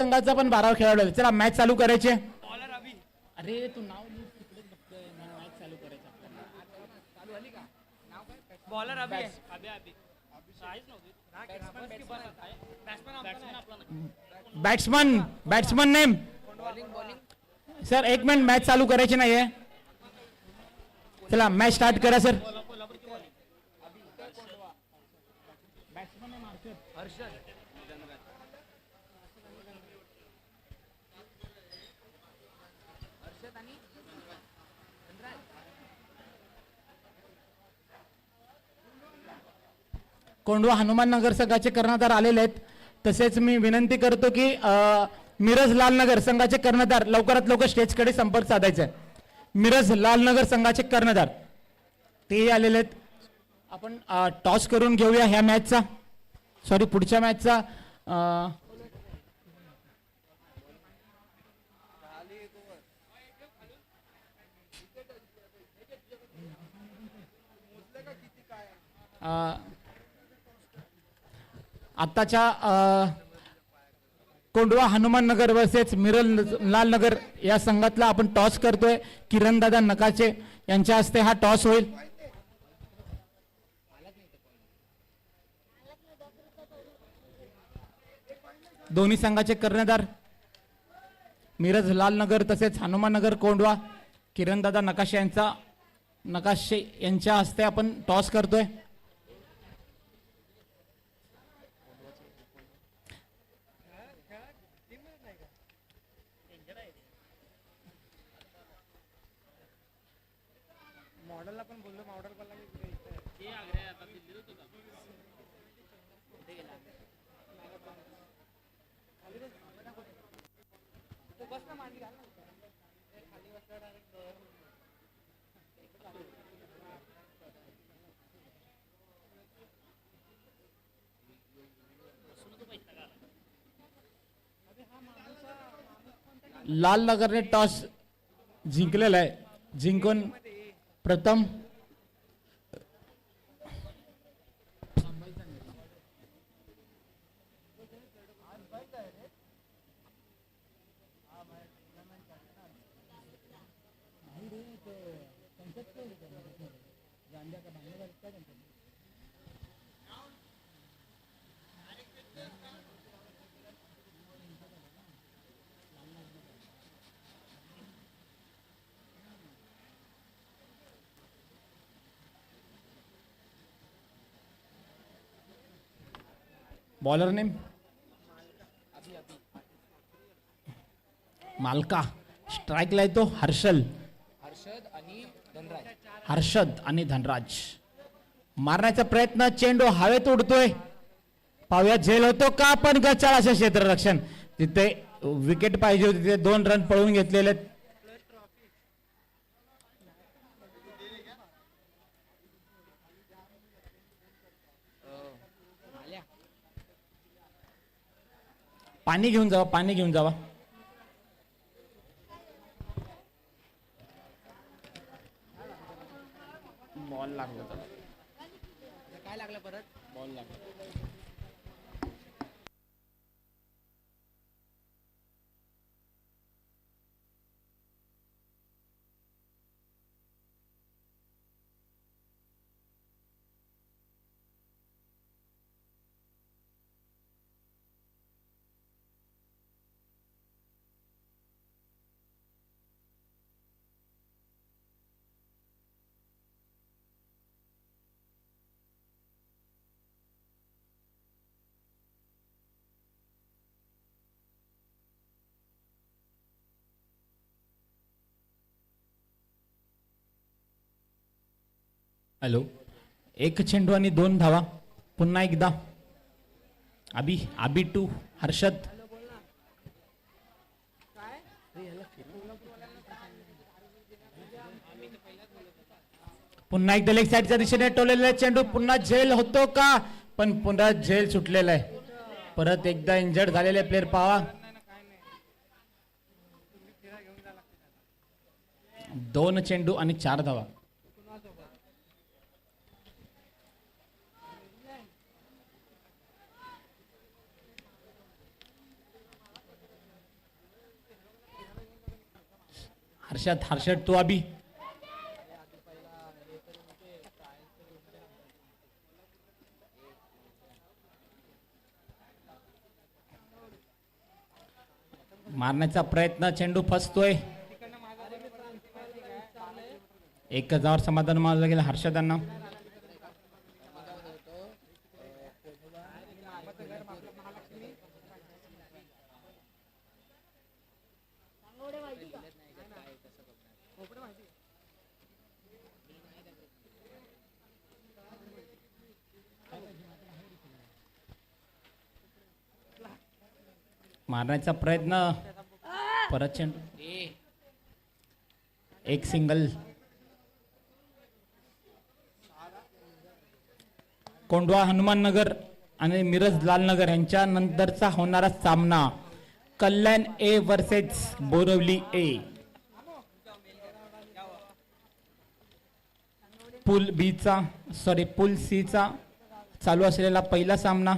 संघाचा पण 12 खेळाडू. चला मॅच चालू करायचे. अरे तू नाव तिकडे बघतोय, मॅच चालू करायचं आपल्याला. बॉलर अभी batsman name sir. 1 minute, match चालू करायची नाहीये. चला मॅच स्टार्ट करा सर. कोंढवा हनुमान नगर संघाचे कर्णधार आलेले आहेत. तसेच मी विनंती करतो की मिरज लालनगर संघाचे कर्णधार लवकरात लवकर स्टेजकडे संपर्क साधायचा आहे. मिरज लालनगर संघाचे कर्णधार तेही आलेले आहेत. आपण टॉस करून घेऊया ह्या मॅचचा, सॉरी पुढच्या मॅचचा. आत्ताच्या कोंढवा हनुमान नगर वर्सेस मिरज लालनगर या संघातला आपण टॉस करतोय. किरणदादा नकाचे यांच्या हस्ते हा टॉस होईल. दोन्ही संघाचे कर्णधार मिरज लालनगर तसेच हनुमाननगर कोंढवा किरणदादा नकाशे यांच्या हस्ते आपण टॉस करतोय. मॉडेलला पण बोललो, मॉडेल पण लालनगरने टॉस जिंकलेला आहे. जिंकून प्रथम बॉलर नेम मालका. स्ट्राईकला येतो हर्षद आणि धनराज. मारण्याचा प्रयत्न, चेंडू हवेत उडतोय. पाहूया झेल होतो का. पण गचाळ असे क्षेत्ररक्षण, तिथे विकेट पाहिजे होती, तिथे 2 रन पळून घेतलेले. पाणी घेऊन जावा. बॉल लागला, काय लागलं परत. बॉल लागला. हॅलो. 1 चेंडू आणि 2 धावा. पुन्हा एकदा अबी टू हर्षद. पुन्हा एकदा लेग साईडच्या दिशेने टोलेला चेंडू. पुन्हा झेल होतो का. पण पुन्हा झेल सुटलेला आहे. परत एकदा इंजर्ड झालेले प्लेयर पाहा. 2 चेंडू आणि 4 धावा. हर्षद हर्षद तू अभी मारण्याचा प्रयत्न, चेंडू फसतोय. 1000 समाधान मानलं गेलं हर्षदांना. मारण्याचा प्रयत्न, परत चेंडू, एक सिंगल. कोंढवा हनुमाननगर आणि मिरज लालनगर यांच्या नंतरचा होणारा सामना कल्याण ए वर्सेस बोरवली ए. पूल बी चा पूल सी चा चालू असलेला पहिला सामना.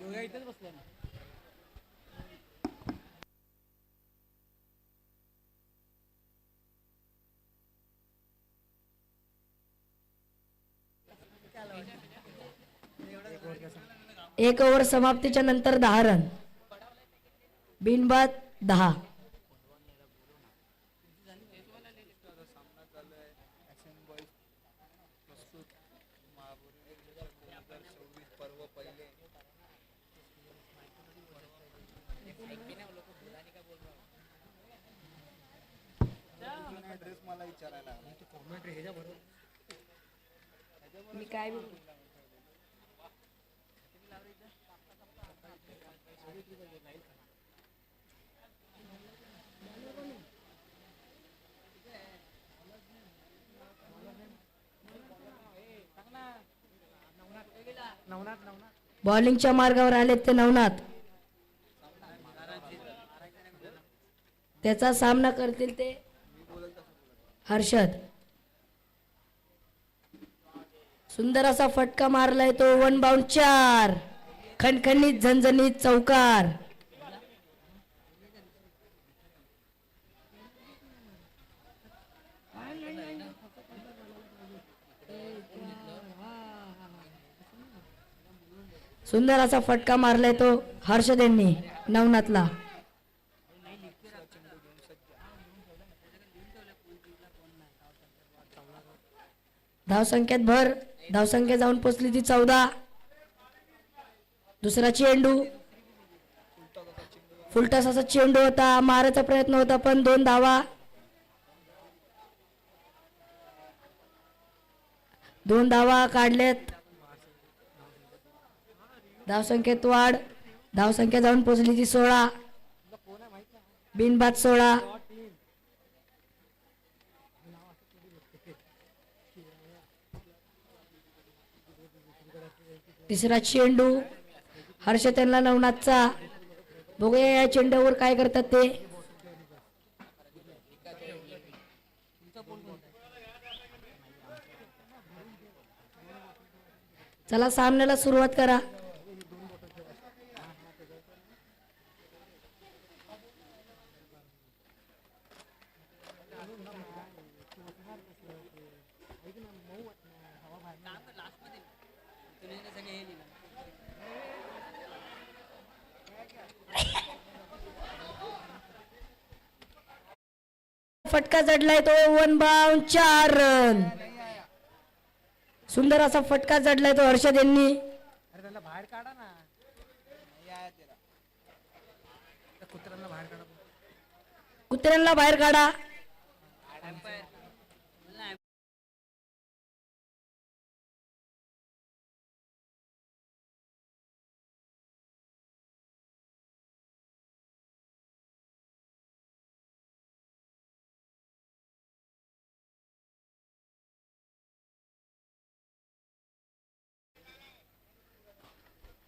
योगा इथेच बसला ना. एक ओव्हर समाप्तीच्या नंतर 10 रन, बिनबाद 10. मी काय बॉलिंगच्या मार्गावर आलेत ते नवनाथ. त्याचा सामना करतील ते हर्षद. सुंदर असा फटका मारलाय तो, 1 बाउंड 4. खणखणीत झणझणीत चौकार. सुंदर असा फटका मारलाय तो हर्षद यांनी नवनाथला. धावसंख्येत भर, धावसंख्या जाऊन पोचली ती 14. दुसरा चेंडू, फुलटॉस असा चेंडू होता, मारायचा प्रयत्न होता पण 2 धावा. 2 धावा काढलेत. धावसंख्येत वाढ, धावसंख्या जाऊन पोचली ती 16. बिनबाद 16. तिसरा चेंडू हर्ष त्यांना नवनाथचा. बघूया या चेंडूवर काय करतात ते. चला सामन्याला सुरुवात करा. फटका जडलाय तो 1 बाउंड 4 रन. सुंदर असा फटका जडलाय तो हर्षद यांनी. अरे त्याला बाहेर काढा ना. त्या कुत्र्यांना बाहेर काढा. कुत्र्यांना बाहेर काढा.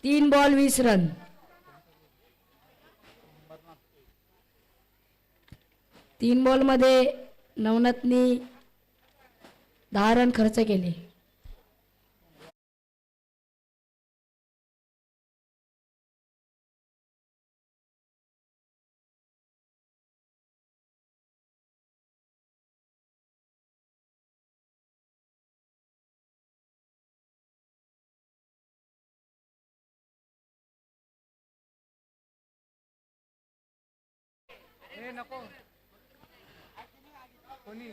तीन बॉल 20 रन. तीन बॉल मध्ये नवनाथनी 10 रन खर्च केले. ए नको कोणी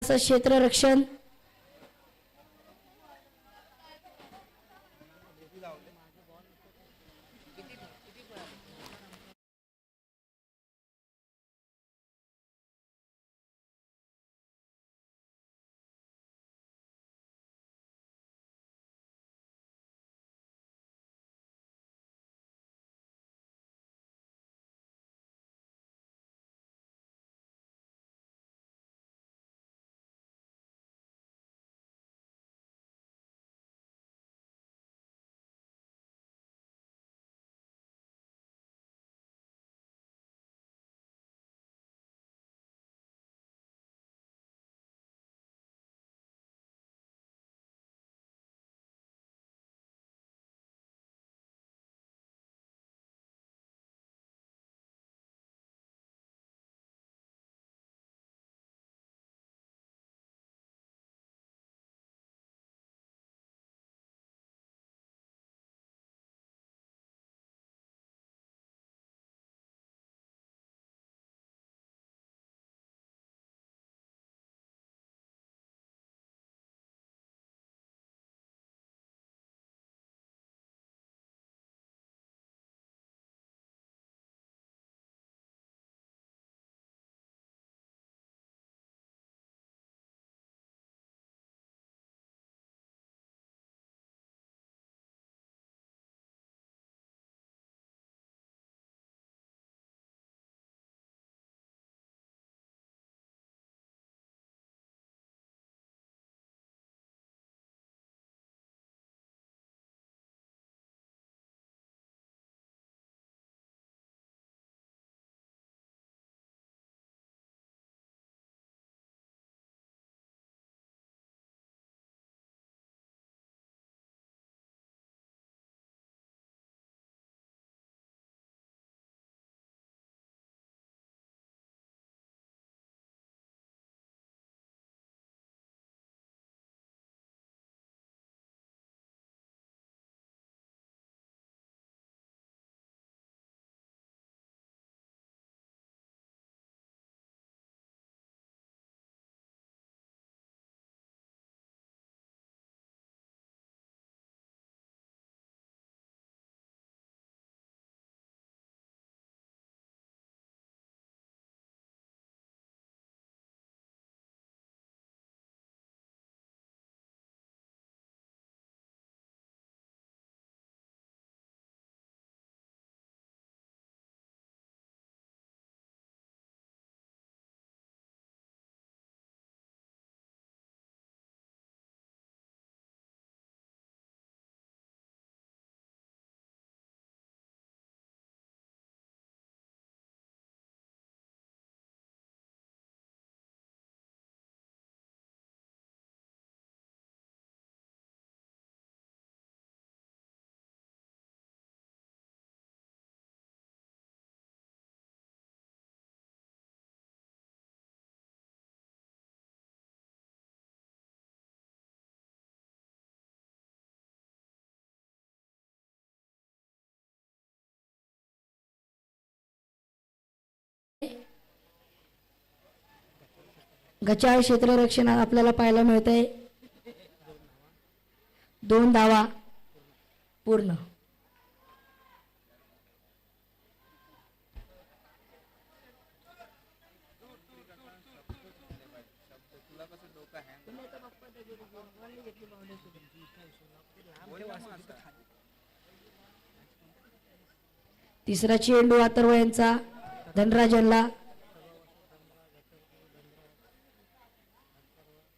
असं क्षेत्ररक्षण गचाळ क्षेत्ररक्षण आपल्याला पाहायला मिळतंय. 2 धावा पूर्ण. तिसरा चेंडू अथर्व यांचा धनराजनला.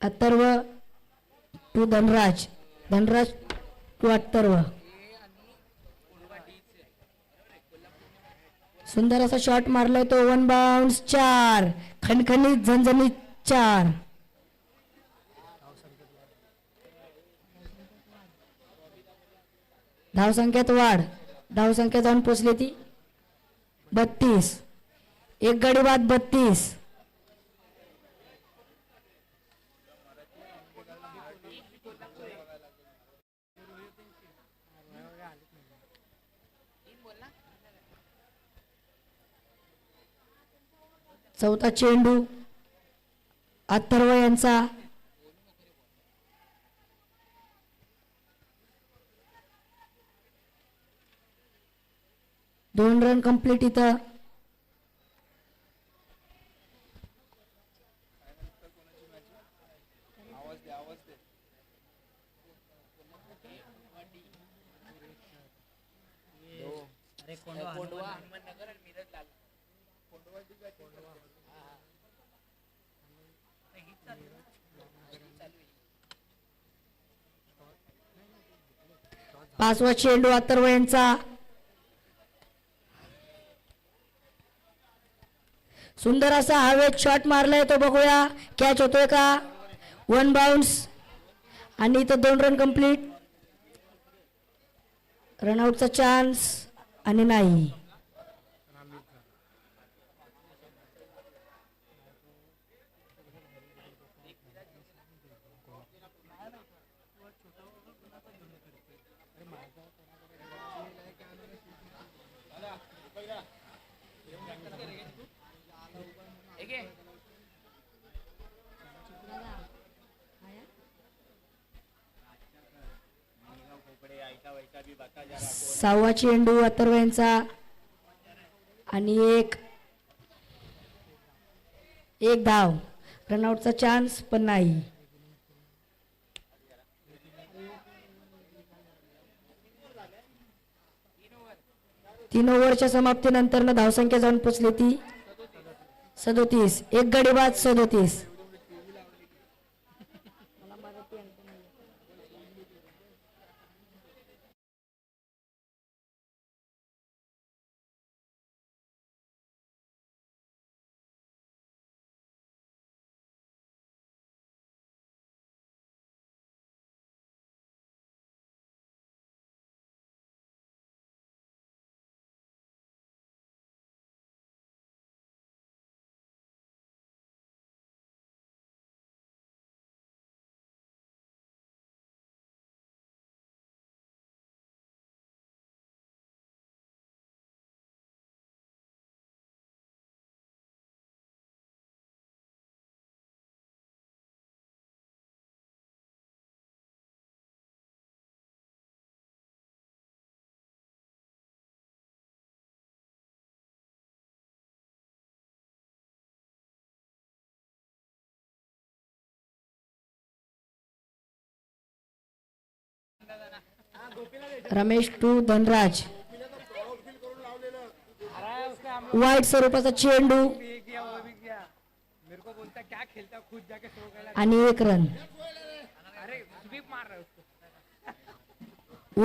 Atharva to Dhanraj, Dhanraj to Atharva. सुंदर असा शॉट मारलाय तो. 1 बाउन्स 4. खणखणीत झणझणीत 4. धावसंख्येत वाढ. धावसंख्या जाऊन पोचली ती 32. एक गडी बाद 32. चौथा चेंडू अथर्व यांचा. दोन रन कंप्लीट इथं. पाचवा चेंडू अथर्व यांचा. सुंदर असा हवेत शॉट मारलाय तो. बघूया कॅच होतोय का. 1 बाउन्स आणि इथं 2 रन कंप्लीट. रनआउटचा चान्स आणि नाही. सहावा चेंडू अथर्व यांचा आणि एक धाव. रनआउटचा चान्स पण नाही. 3 ओव्हरच्या समाप्तीनंतर धावसंख्या जाऊन पोचली ती 37. एक गडी बाद 37. रमेश टू धनराज. वाईट स्वरूपाचा चेंडू आणि 1 रन.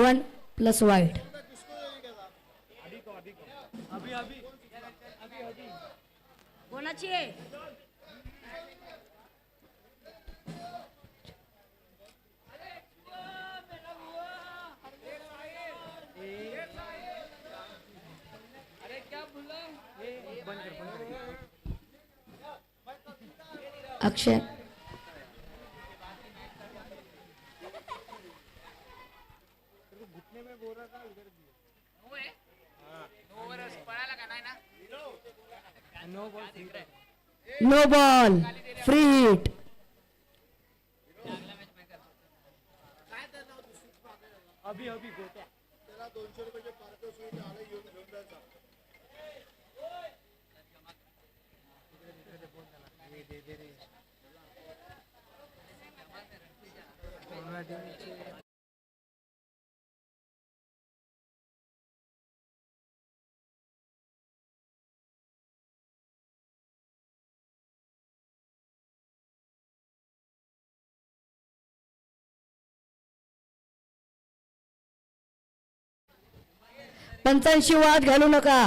1 प्लस वाईट. कोणाची आहे. अक्षय नो बॉल. Free hit. पूर्ण टीमची पंचांशी वाद घालू नका.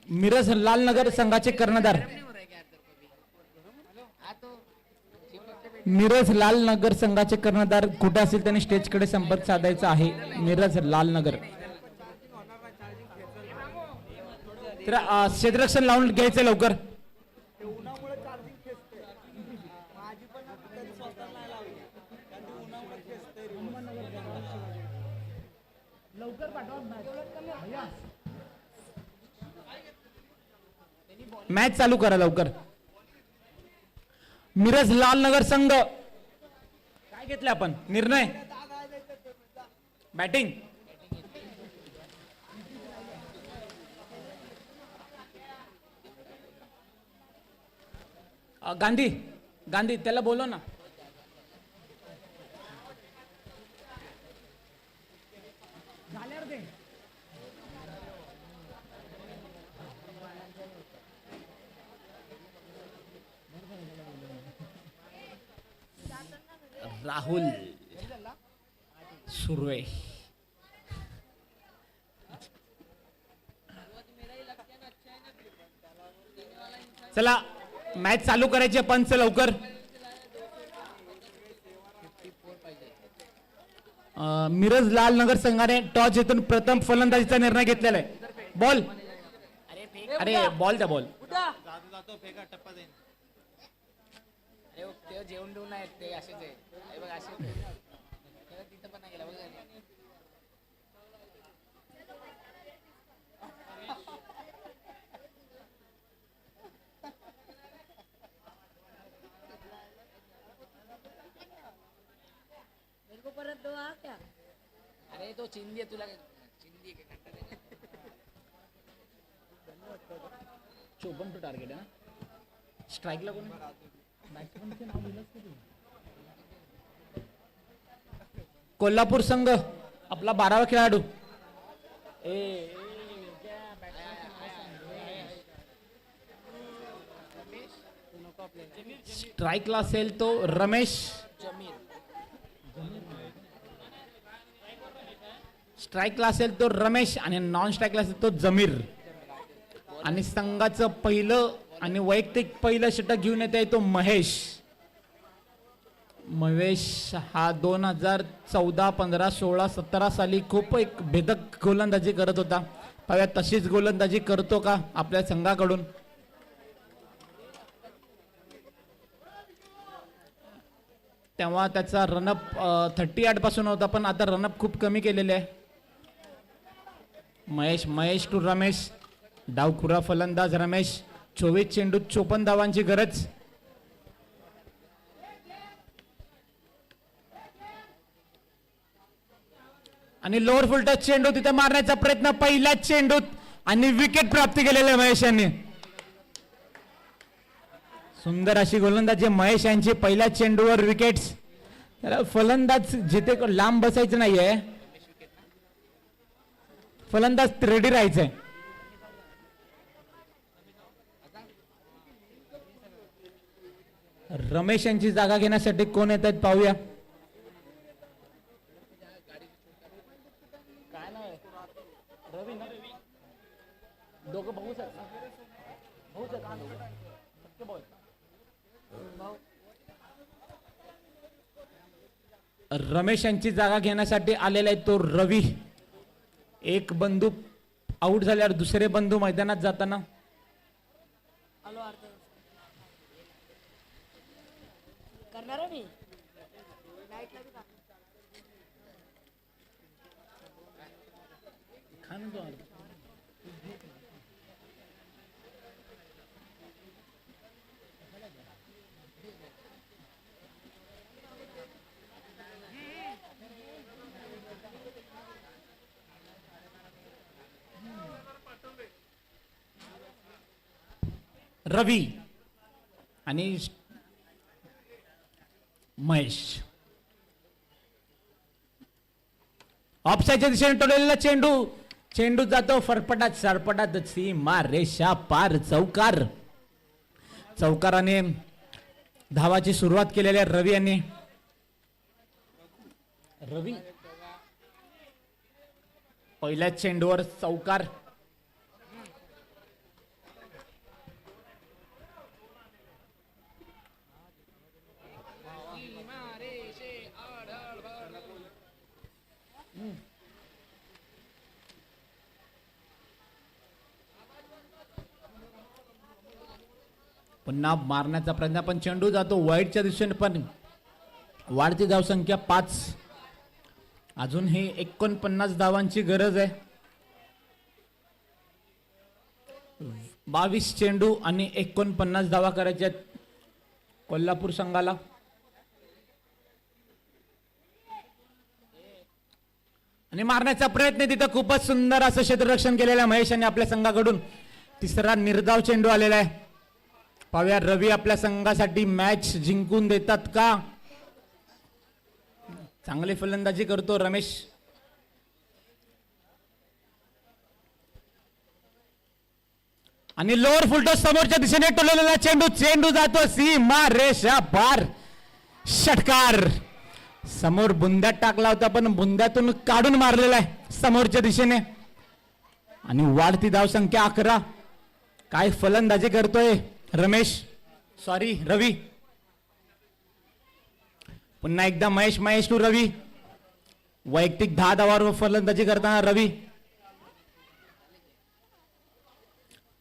मिरज लालनगर संघाचे कर्णधार मिरज लालनगर संघाचे कर्णधार कुठे असेल त्यांनी स्टेजकडे संपर्क साधायचा आहे. मिरज लालनगर तर क्षेत्ररक्षण लावून घ्यायचं लवकर. मॅच चालू करा लवकर. मिरज लालनगर संघ काय घेतले आपण निर्णय बॅटिंग. गांधी गांधी त्याला बोलव ना. राहुल सुर्वे चला मॅच चालू करायची आहे. पंच लवकर. मिरज लालनगर संघाने टॉस जिंकून प्रथम फलंदाजीचा निर्णय घेतलेला आहे. बॉल अरे बॉल द्या बॉल. जेवण देऊन आहेत ते असेच आहे. हे बघ असेच आहे. तिथं पण नाही गेला बघ. परत दो आ क्या अरे तो चिंदी आहे तुला चिंदी आहे का? 54 टार्गेट आहे ना. स्ट्राईकला कोण कोल्हापूर संघ आपला 12वा खेळाडू स्ट्राईकला असेल तो रमेश. स्ट्राईकला असेल तो रमेश आणि नॉन स्ट्राईकला असेल तो जमीर. आणि संघाचं पहिलं आणि वैयक्तिक पहिलं षटक घेऊन येत आहे तो महेश. महेश हा 2014, 15, 16, 17 साली खूप एक भेदक गोलंदाजी करत होता. पाहूया तशीच गोलंदाजी करतो का आपल्या संघाकडून. तेव्हा त्याचा रनअप 38 पासून होता पण आता रनअप खूप कमी केलेले आहे. महेश टू रमेश. डावखुरा फलंदाज रमेश. 24 चेंडूत 54 धावांची गरज. आणि लोअर फुल टच चेंडू तिथे मारण्याचा प्रयत्न पहिल्याच चेंडूत आणि विकेट प्राप्त केलेले महेश यांनी. सुंदर अशी गोलंदाजी महेश यांची. पहिल्या चेंडूवर विकेट्स. त्याला फलंदाज जिथे लांब बसायचं नाहीये. फलंदाज रेडी राहायचंय. रमेश यांची जागा घेण्यासाठी कोण येत आहेत पाहूया. काय नाव आहे? रवी ना. दोघं भाऊच आहेत. रमेश यांची जागा घेण्यासाठी आलेला आहे तो रवी. एक बंधू आउट झाल्यावर दुसरे बंधू मैदानात जाताना करणार आहे मी. रवी आणि महेश. ऑफसाईडच्या दिशेने टोलेला चेंडू जातो फरफटात सरपटात सीमा रेषा पार. चौकाराने धावाची सुरुवात केलेली आहे रवी यांनी. रवी पहिल्याच चेंडूवर चौकार. पुन्हा मारण्याचा प्रयत्न पण चेंडू जातो वाईटच्या दिशेने पण वाढती धावसंख्या 5. अजूनही 49 धावांची गरज आहे. 22 चेंडू आणि 49 धावा करायच्या आहेत कोल्हापूर संघाला. आणि मारण्याचा प्रयत्न तिथं खूपच सुंदर असं क्षेत्ररक्षण केलेलं महेश यांनी आपल्या संघाकडून. तिसरा निर्धाव चेंडू आलेला आहे. पाहूया रवी आपल्या संघासाठी मॅच जिंकून देतात का. चांगली फलंदाजी करतो रमेश. आणि लोअर फुलटॉस समोरच्या दिशेने टोललेला चेंडू. चेंडू जातो सीमा रेषा पार. षटकार. समोर बुंद्यात टाकला होता पण बुंद्यातून काढून मारलेला आहे समोरच्या दिशेने. आणि वाढती धावसंख्या 11. काय फलंदाजी करतोय रमेश, सॉरी रवी. पुन्हा एकदा महेश टू रवी. वैयक्तिक 10 धावांवर फलंदाजी करताना रवी.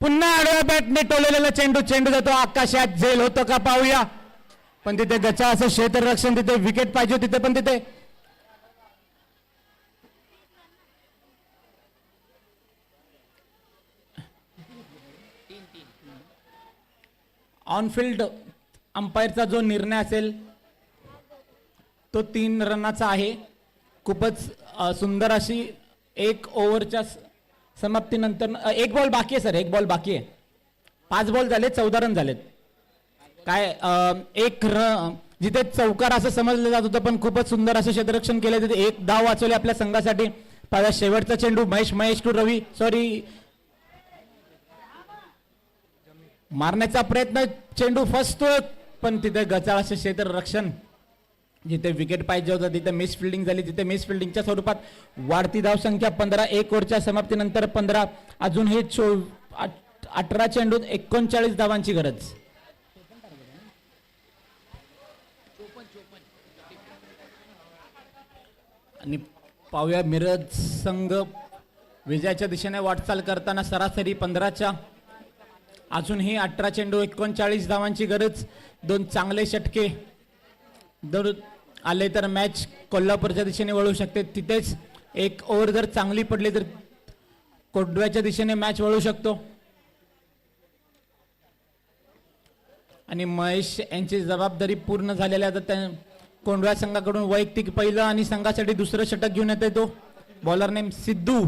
पुन्हा आडव्या बॅटने टोललेला चेंडू. चेंडू जातो आकाशात. झेल होतं का पाहूया. पण तिथे गचा असं क्षेत्ररक्षण. तिथे विकेट पाहिजे तिथे पण तिथे ऑनफिल्ड अंपायरचा जो निर्णय असेल तो 3 रनाचा आहे. खूपच सुंदर अशी 1 ओव्हरच्या समाप्तीनंतर 1 बॉल बाकी आहे सर. 1 बॉल बाकी आहे. 5 बॉल झाले 14 रन झालेत. काय एक जिथे चौकार असं समजलं जात होतं पण खूपच सुंदर असं क्षेत्ररक्षण केलं. तिथे 1 धाव वाचवले आपल्या संघासाठी. पाहिला शेवटचा चेंडू महेश टू रवी. सॉरी मारण्याचा प्रयत्न. चेंडू फसतो पण तिथे गचाळ असे क्षेत्ररक्षण. जिथे विकेट पाहिजे होतं तिथे मिस फिल्डिंग झाली. तिथे मिस फिल्डिंगच्या स्वरूपात वाढती धावसंख्या 15. 1 ओव्हरच्या समाप्तीनंतर 15. अजून हे 18 चेंडूत 39 धावांची गरज. आणि पाहूया मिरज संघ विजयाच्या दिशेने वाटचाल करताना सरासरी 15च्या. अजूनही 18 चेंडू 39 धावांची गरज. 2 चांगले षटके जर आले तर मॅच कोल्हापूरच्या दिशेने वळू शकते. तिथेच 1 ओव्हर जर चांगली पडली तर कोंडव्याच्या दिशेने मॅच वळू शकतो. आणि महेश यांची जबाबदारी पूर्ण झालेल्या त्या कोंडव्या संघाकडून वैयक्तिक पहिलं आणि संघासाठी दुसरं षटक घेऊन येत तो बॉलर नेम सिद्धू.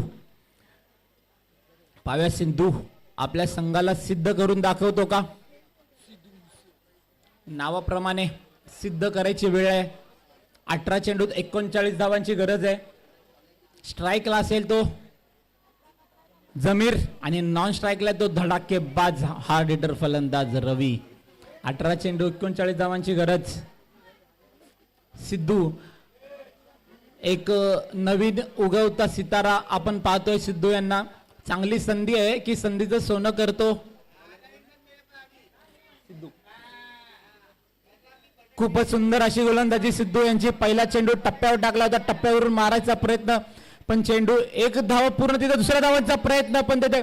पाव्या सिद्धू आपल्या संघाला सिद्ध करून दाखवतो का. नावाप्रमाणे सिद्ध करायची वेळ आहे. 18 चेंडूत 39 धावांची गरज आहे. स्ट्राईकला असेल तो जमीर आणि नॉन स्ट्राईकला तो धडाकेबाज हार्ड हिटर फलंदाज रवी. 18 चेंडू 39 धावांची गरज. सिद्धू एक नवीन उगवता सितारा आपण पाहतोय. सिद्धू यांना चांगली संधी आहे की संधीचं सोनं करतो. खूपच सुंदर अशी गोलंदाजी सिद्धू यांची. पहिला चेंडू टप्प्यावर टाकला होता. टप्प्यावरून मारायचा प्रयत्न पण चेंडू 1 धाव पूर्ण. तिथे दुसऱ्या धावांचा प्रयत्न पण तिथे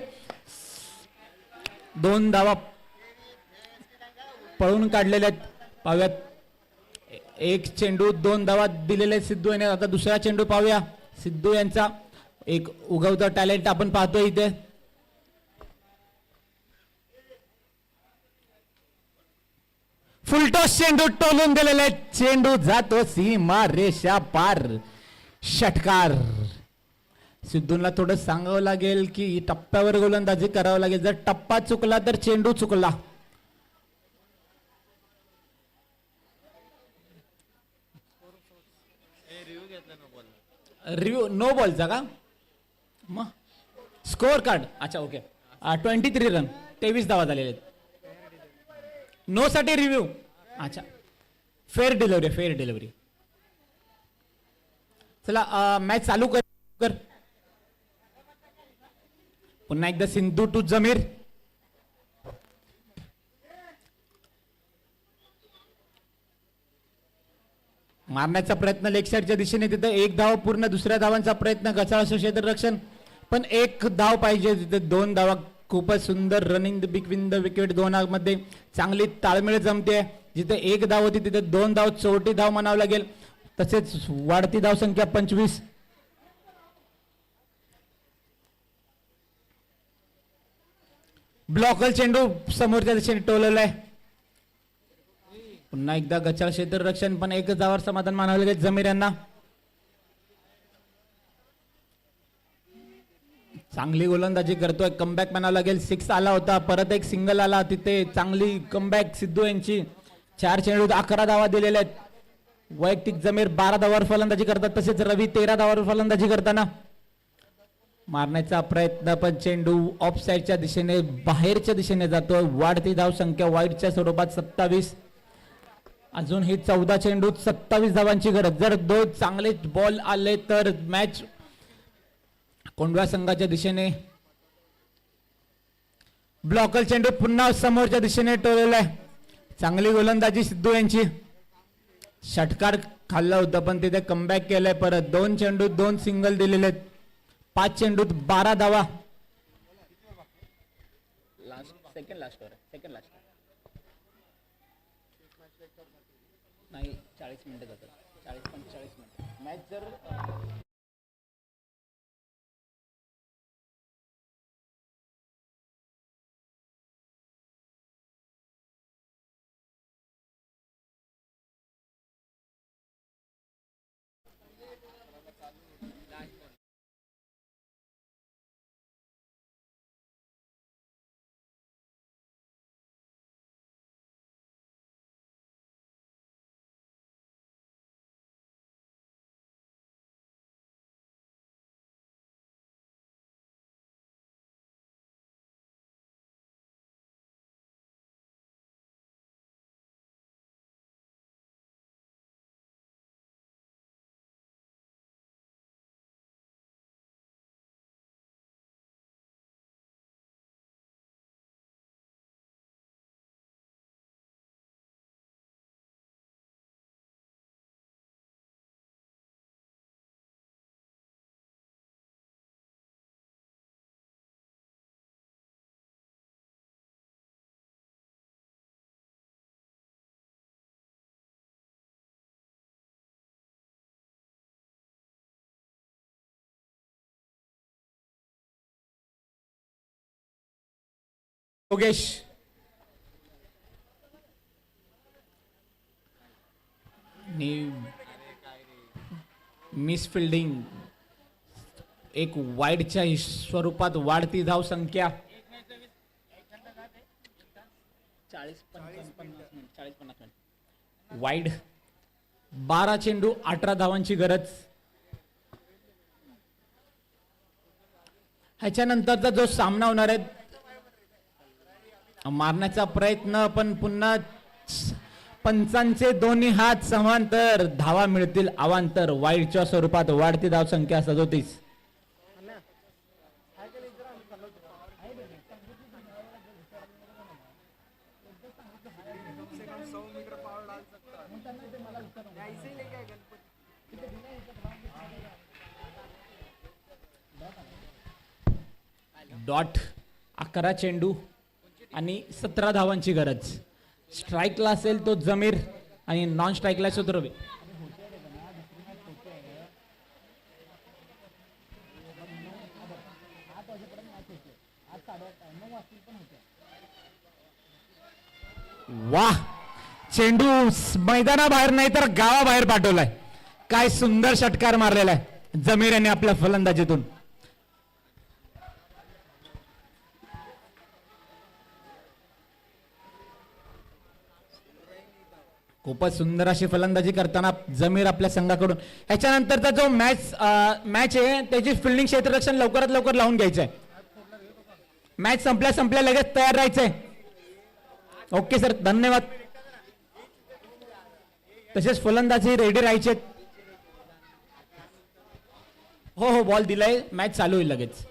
2 धावा पळून काढलेल्या आहेत. पाहूयात 1 चेंडू 2 धावा दिलेले सिद्धू यांनी. आता दुसरा चेंडू पाहूया. सिद्धू यांचा एक उगवता टॅलेंट आपण पाहतोय इथे. फुलटॉस चेंडू टोलून दिलेले. चेंडू जातो सीमा रेषा पार. षटकार. सिद्धूंना थोडं सांगावं लागेल की टप्प्यावर गोलंदाजी करावं लागेल. जर टप्पा चुकला तर चेंडू चुकला. रिव्ह्यू नो बॉलचा का मग स्कोअर कार्ड. अच्छा ओके. 23 रन 23 धावा झालेले आहेत. नो साठी रिव्ह्यू. अच्छा फेअर डिलिव्हरी. चला मॅच चालू कर. पुन्हा एकदा सिंधू टू जमीर. मारण्याचा प्रयत्न लेग साईडच्या दिशेने, तिथे एक धाव पूर्ण, दुसऱ्या धावांचा प्रयत्न गचाळ क्षेत्ररक्षण, पण एक धाव पाहिजे तिथे, 2 धावा. खूपच सुंदर रनिंग बिटवीन द विकेट, दोनांमध्ये चांगली ताळमेळ जमते. जिथे एक धाव होती तिथे 2 धाव, चौथी धाव म्हणावं लागेल. तसेच वाढती धाव संख्या 25. ब्लॉकल चेंडू समोरच्या दिशेने टोलवलाय आहे. पुन्हा एकदा गचाळ क्षेत्ररक्षण, पण एकच धावावर समाधान मानावं लागेल जमीर यांना. चांगली गोलंदाजी करतोय, कमबॅक म्हणावं लागेल. 6 आला होता, परत एक सिंगल आला, तिथे चांगली कमबॅक सिद्धू यांची. 4 चेंडूत 11 धावा दिलेल्या आहेत. वैयक्तिक जमीर 12 धावावर फलंदाजी करतात, तसेच रवी 13 धावावर फलंदाजी करताना. मारण्याचा प्रयत्न, पण चेंडू ऑफ साईडच्या दिशेने, बाहेरच्या दिशेने जातोय. वाढती धाव संख्या वाईटच्या स्वरूपात 27. अजून ही 14 चेंडूत 27 धावांची गरज. जर 2 चांगले बॉल आले तर मॅच कोंडवा संघाच्या दिशेने. ब्लॉकल चेंडू पुन्हा समोरच्या दिशेने टोलवलाय. चांगली गोलंदाजी सिद्धू यांची. षटकार खाल्ला होता, पण तिथे कमबॅक केलंय. परत 2 चेंडूत 2 सिंगल दिलेले आहेत. 5 चेंडूत 12 धावा. सेकंड लास्ट नाही, 40 मिनिटं जातात. 40-45 मिनिटं मॅच जर योगेश मिस फिल्डिंग, एक वाईडच्या स्वरूपात वाढती धाव संख्या. 40-50 मिनिट. वाईड 12 चेंडू 18 धावांची गरज. ह्याच्यानंतरचा जो सामना होणार आहे, मारण्याचा प्रयत्न, पण पुन्हा पंचांचे दोन्ही हात समांतर, धावा मिळतील अवांतर. वाईडच्या स्वरूपात वाढती धाव संख्या 37. डॉट 11 चेंडू आणि 17 धावांची गरज. स्ट्राईकला असेल तो जमीर आणि नॉन स्ट्राईकला असेल तो रवी. वाह, चेंडू मैदानाबाहेर नाही तर गावाबाहेर पाठवलाय. काय सुंदर षटकार मारलेला आहे जमीर यांनी आपल्या फलंदाजीतून. खूपच सुंदर अशी फलंदाजी करताना जमीर आपल्या संघाकडून. ह्याच्यानंतरचा जो मॅच आहे त्याची फिल्डिंग क्षेत्ररक्षण लवकरात लवकर लावून घ्यायचं आहे. मॅच संपल्या लगेच तयार राहायचंय. ओके सर, धन्यवाद. तसेच फलंदाजी रेडी राहायचे. बॉल दिलाय, मॅच चालू होईल लगेच.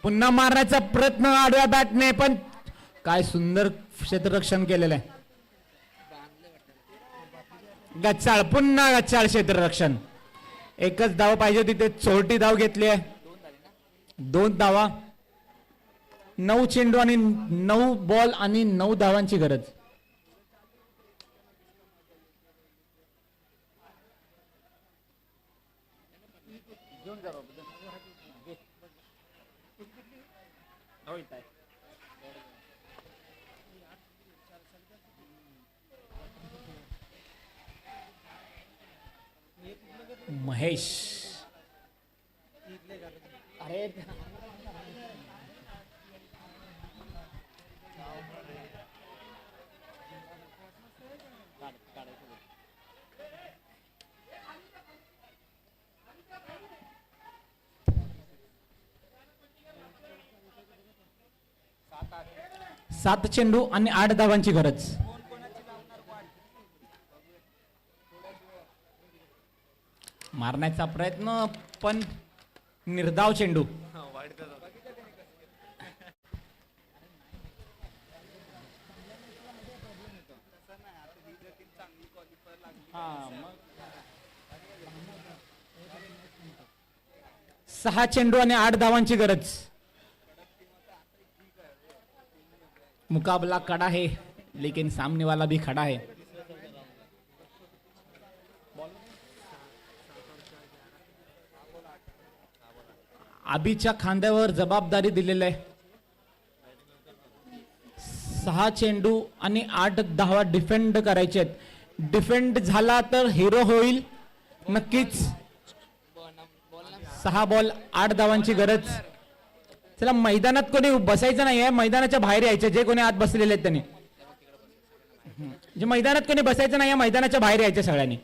पुन्हा मारण्याचा प्रयत्न आडव्या बॅटने, पण काय सुंदर क्षेत्ररक्षण केलेलं आहे. गच्चाळ, पुन्हा गच्चाळ क्षेत्ररक्षण. एकच धाव पाहिजे तिथे, चोरटी धाव घेतली आहे. 2 धावा, 9 चेंडू आणि 9 बॉल आणि 9 धावांची गरज. महेश, अरे 7 चेंडू आणि 8 धावांची गरज. मारण्याचा प्रयत्न, पण निर्धाव चेंडू. सहा चेंडू आणि 8 धावांची गरज. मुकाबला कड़ा है, लेकिन सामने वाला भी खड़ा है. अभिच्या खांद्यावर जबाबदारी दिलेली आहे. 6 चेंडू आणि 8 धावा डिफेंड करायचे आहेत. डिफेंड झाला तर हिरो होईल नक्कीच. 6 बॉल 8 धावांची गरज. चला, मैदानात कोणी बसायचं नाही आहे, मैदानाच्या बाहेर यायचे. जे कोणी आत बसलेले आहेत त्यांनी, जे मैदानात कोणी बसायचं नाही आहे, मैदानाच्या बाहेर यायचे सगळ्यांनी.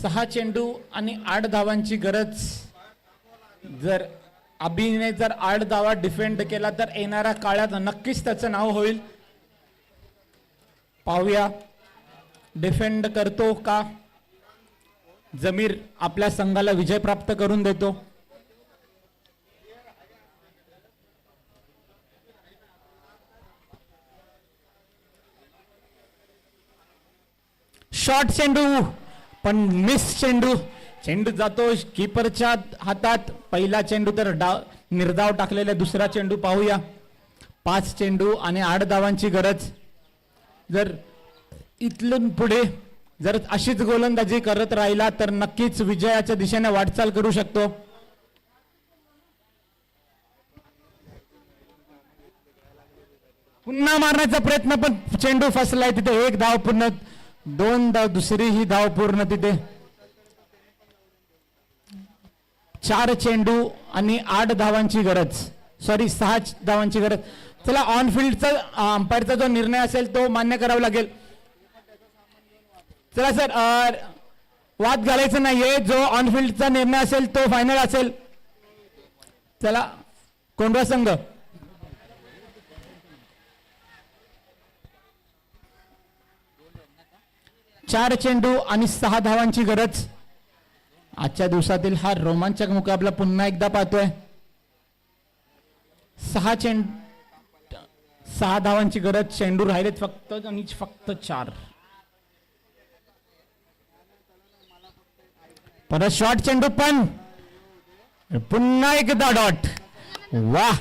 सहा चेंडू आणि 8 धावांची गरज. जर अभिने जर 8 धावा डिफेंड केला तर येणाऱ्या काळात नक्कीच त्याचं नाव होईल. पाहूया डिफेंड करतो का जमीर आपल्या संघाला विजय प्राप्त करून देतो. शॉर्ट चेंडू, पण मिस चेंडू. चेंडू जातो कीपरच्या हातात. पहिला चेंडू तर निर्धाव टाकलेला. दुसरा चेंडू पाहूया. 5 चेंडू आणि 8 धावांची गरज. जर इथून पुढे जर अशीच गोलंदाजी करत राहिला तर नक्कीच विजयाच्या दिशेने वाटचाल करू शकतो. पुन्हा मारण्याचा प्रयत्न, पण चेंडू फसलाय तिथे. 1 धाव पूर्ण, 2 धाव, दुसरी ही धाव पूर्ण तिथे. 4 चेंडू आणि 8 धावांची गरज. सॉरी, 6 धावांची गरज. चला, ऑन फील्डचा अंपायरचा जो निर्णय असेल तो मान्य करावा लागेल. चला सर, वाद घालायचा नाहीये. जो ऑन फील्डचा निर्णय असेल तो फायनल असेल. चला, कोंढवा संघ. चार चेंडू आणि 6 धावांची गरज. आजच्या दिवसातील हा रोमांचक मुकाबला पुन्हा एकदा पाहतोय. 6 धावांची गरज. चेंडू राहिलेत फक्त आणि फक्त 4. परत शॉर्ट चेंडू, पण पुन्हा एकदा डॉट. वाह,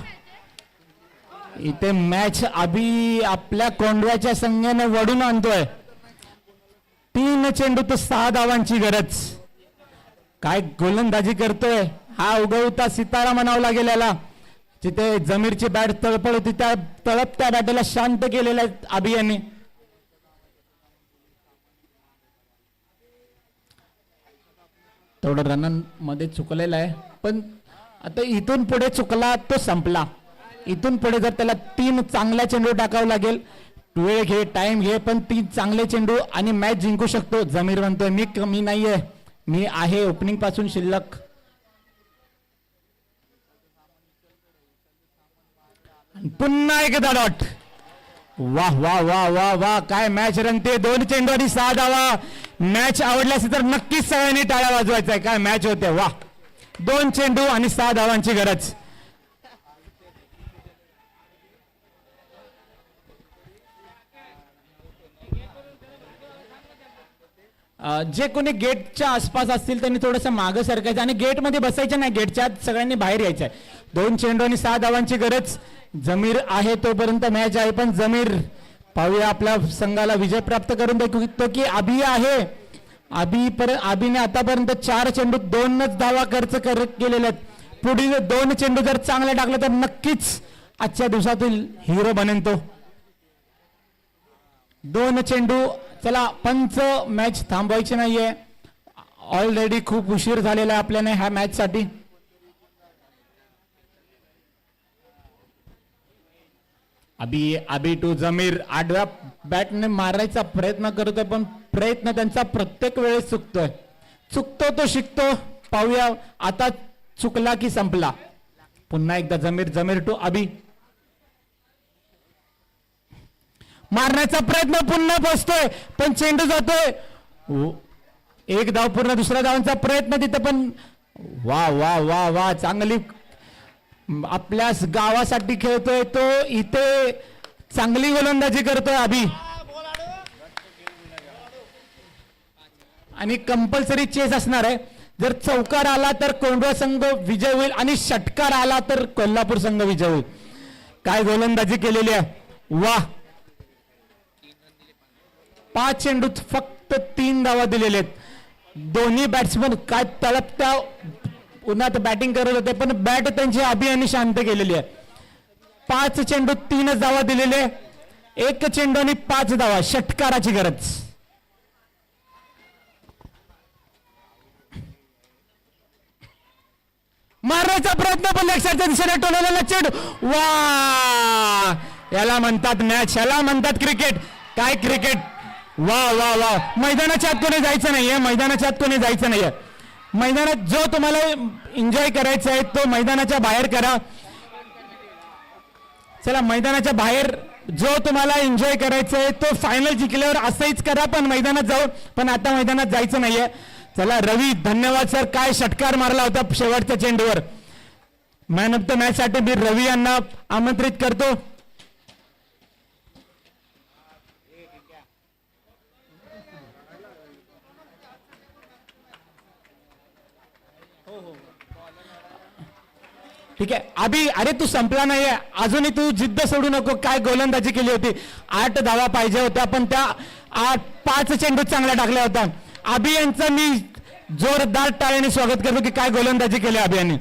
इथे मॅच अभि आपल्या कोंडव्याच्या संघाने वडून आणतोय. 3 चेंडू तर 6 धावांची गरज. काय गोलंदाजी करतोय हा उगवता सितारा म्हणावा लागेल याला. जिथे जमीरची बॅट तळपळ होती त्या तळपत्या बॅटला शांत केलेला आहे अभि यांनी. थोडं रनांमध्ये चुकलेला आहे, पण आता इथून पुढे चुकला तो संपला. इथून पुढे जर त्याला 3 चांगल्या चेंडू टाकावं लागेल वेळ घे, टाइम घे, पण 3 चांगले चेंडू आणि मॅच जिंकू शकतो. जमीर म्हणतोय मी कमी नाहीये, मी आहे ओपनिंग पासून शिल्लक. पुन्हा एकदा डॉट. वाह वाह वाह वाह वाह, काय मॅच रंगते. 2 चेंडू आणि 6 धावा. मॅच आवडली असेल तर नक्कीच सगळ्यांनी टाळ्या वाजवायचा. काय मॅच होते. वाह, 2 चेंडू आणि 6 धावांची गरज. जे कोणी गेटच्या आसपास असतील त्यांनी थोडंसं मागं सरकायचं आणि गेटमध्ये बसायचं नाही, गेटच्या आत सगळ्यांनी बाहेर यायचं आहे. 2 चेंडू आणि 6 धावांची गरज. जमीर आहे तोपर्यंत मॅच आहे, पण जमीर पाहूया आपल्या संघाला विजय प्राप्त करून दाखवतो की अभि आहे. अभिने आतापर्यंत 4 चेंडू 2च धावा खर्च केलेले आहेत. पुढील 2 चेंडू जर चांगले टाकले तर नक्कीच आजच्या दिवसातील हिरो बनेन तो. 2 चेंडू. चला, पंच मॅच थांबवायची नाहीये. ऑलरेडी खूप उशीर झालेला आहे आपल्याने ह्या मॅच साठी. अभि टू जमीर. आडव्या बॅटने मारायचा प्रयत्न करतोय, पण प्रयत्न त्यांचा प्रत्येक वेळेस चुकतोय. चुकतो तो शिकतो. पाहूया आता चुकला की संपला. पुन्हा एकदा जमीर टू अभि. मारण्याचा प्रयत्न पुन्हा पोचतोय, पण चेंडू जातोय. 1 धाव पूर्ण. दुसऱ्या धावांचा प्रयत्न तिथं, पण वा वा वा वा, चांगली आपल्या गावासाठी खेळतोय तो. इथे चांगली गोलंदाजी करतोय अभि. आणि कंपल्सरी चेस असणार आहे. जर चौकार आला तर कोंढवा संघ विजय होईल आणि षटकार आला तर कोल्हापूर संघ विजय होईल. काय गोलंदाजी केलेली आहे. वा, 5 चेंडूत फक्त 3 धावा दिलेले आहेत. दोन्ही बॅट्समन काय तळपत्या उन्हात बॅटिंग करत होते, पण बॅट त्यांची अभि यांनी शांत केलेली आहे. 5 चेंडू 3च धावा दिलेले. 1 चेंडू आणि 5 धावा. षटकाराची गरज. मारण्याचा प्रयत्न, पण लक्षाच्या दिशेने टोलवलेला चेंडू. वा, याला म्हणतात मॅच, याला म्हणतात क्रिकेट. काय क्रिकेट. वा वा वा. मैदानाच्या आत कोणी जायचं नाहीये, मैदानाच्या आत कोणी जायचं नाहीये. मैदानात जो तुम्हाला एन्जॉय करायचा आहे तो मैदानाच्या बाहेर करा. चला, मैदानाच्या बाहेर जो तुम्हाला एन्जॉय करायचा आहे तो फायनल जिंकल्यावर असंच करा, पण मैदानात जाऊ. पण आता मैदानात जायचं नाहीये. चला रवी, धन्यवाद सर. काय षटकार मारला होता शेवटच्या चेंडूवर. मॅन ऑफ द मॅच साठी मी रवी यांना आमंत्रित करतो. ठीक आहे अभि, अरे तू संपला नाहीये अजूनही, तू जिद्द सोडू नको. काय गोलंदाजी केली होती. 8 धावा पाहिजे होत्या, पण त्या 5 चेंडू चांगल्या टाकल्या होत्या. अभि यांचं मी जोरदार टाळ्याने स्वागत करतो की काय गोलंदाजी केली अभि यांनी.